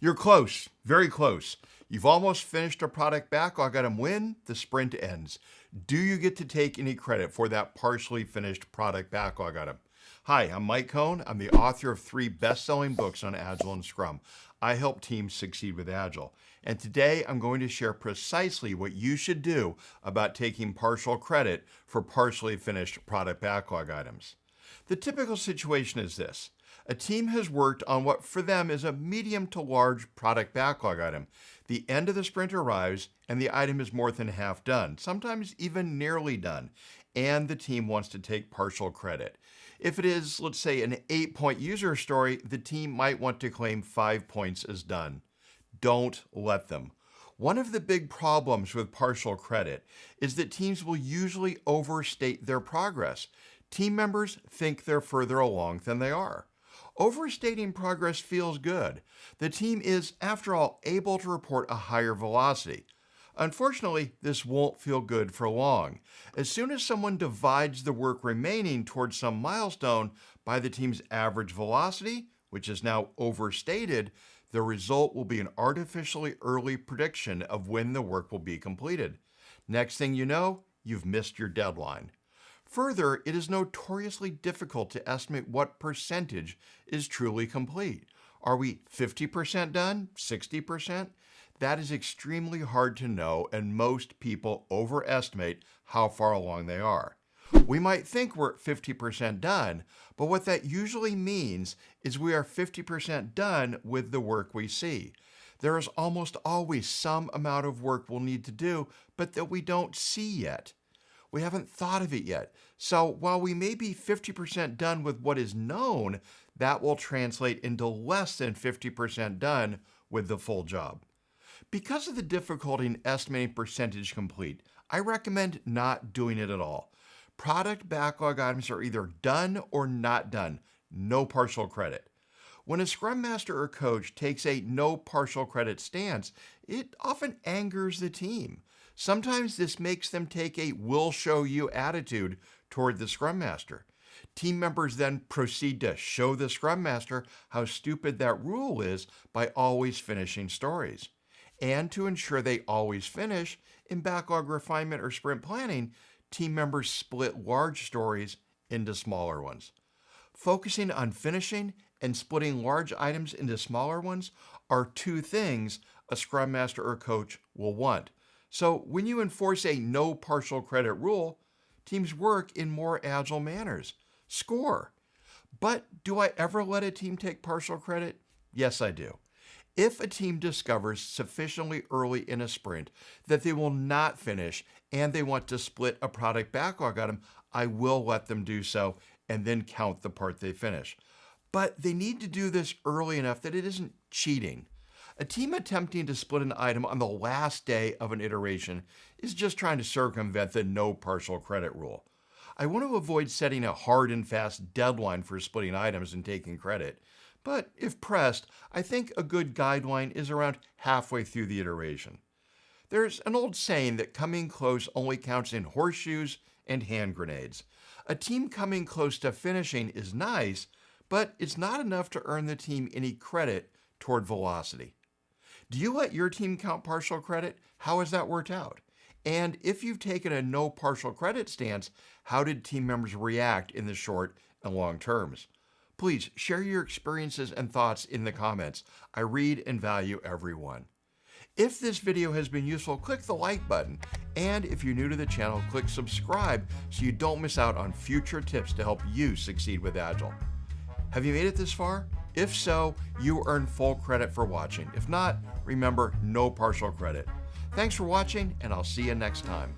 You're close, very close. You've almost finished a product backlog item when the sprint ends. Do you get to take any credit for that partially finished product backlog item? Hi, I'm Mike Cohn. I'm the author of 3 best-selling books on Agile and Scrum. I help teams succeed with Agile. And today I'm going to share precisely what you should do about taking partial credit for partially finished product backlog items. The typical situation is this. A team has worked on what for them is a medium to large product backlog item. The end of the sprint arrives and the item is more than half done, sometimes even nearly done, and the team wants to take partial credit. If it is, let's say, an 8-point user story, the team might want to claim 5 points as done. Don't let them. One of the big problems with partial credit is that teams will usually overstate their progress. Team members think they're further along than they are. Overstating progress feels good. The team is, after all, able to report a higher velocity. Unfortunately, this won't feel good for long. As soon as someone divides the work remaining towards some milestone by the team's average velocity, which is now overstated, the result will be an artificially early prediction of when the work will be completed. Next thing you know, you've missed your deadline. Further, it is notoriously difficult to estimate what percentage is truly complete. Are we 50% done? 60%? That is extremely hard to know, and most people overestimate how far along they are. We might think we're 50% done, but what that usually means is we are 50% done with the work we see. There is almost always some amount of work we'll need to do, but that we don't see yet. We haven't thought of it yet. So while we may be 50% done with what is known, that will translate into less than 50% done with the full job. Because of the difficulty in estimating percentage complete, I recommend not doing it at all. Product backlog items are either done or not done. No partial credit. When a Scrum Master or coach takes a no partial credit stance, it often angers the team. Sometimes this makes them take a "we'll show you" attitude toward the Scrum Master. Team members then proceed to show the Scrum Master how stupid that rule is by always finishing stories. And to ensure they always finish, in backlog refinement or sprint planning, team members split large stories into smaller ones. Focusing on finishing and splitting large items into smaller ones are 2 things a Scrum Master or coach will want. So when you enforce a no partial credit rule, teams work in more agile manners. Score. But do I ever let a team take partial credit? Yes, I do. If a team discovers sufficiently early in a sprint that they will not finish and they want to split a product backlog item, I will let them do so and then count the part they finish. But they need to do this early enough that it isn't cheating. A team attempting to split an item on the last day of an iteration is just trying to circumvent the no partial credit rule. I want to avoid setting a hard and fast deadline for splitting items and taking credit. But if pressed, I think a good guideline is around halfway through the iteration. There's an old saying that coming close only counts in horseshoes and hand grenades. A team coming close to finishing is nice, but it's not enough to earn the team any credit toward velocity. Do you let your team count partial credit? How has that worked out? And if you've taken a no partial credit stance, how did team members react in the short and long terms? Please share your experiences and thoughts in the comments. I read and value every one. If this video has been useful, click the like button. And if you're new to the channel, click subscribe so you don't miss out on future tips to help you succeed with Agile. Have you made it this far? If so, you earn full credit for watching. If not, remember, no partial credit. Thanks for watching, and I'll see you next time.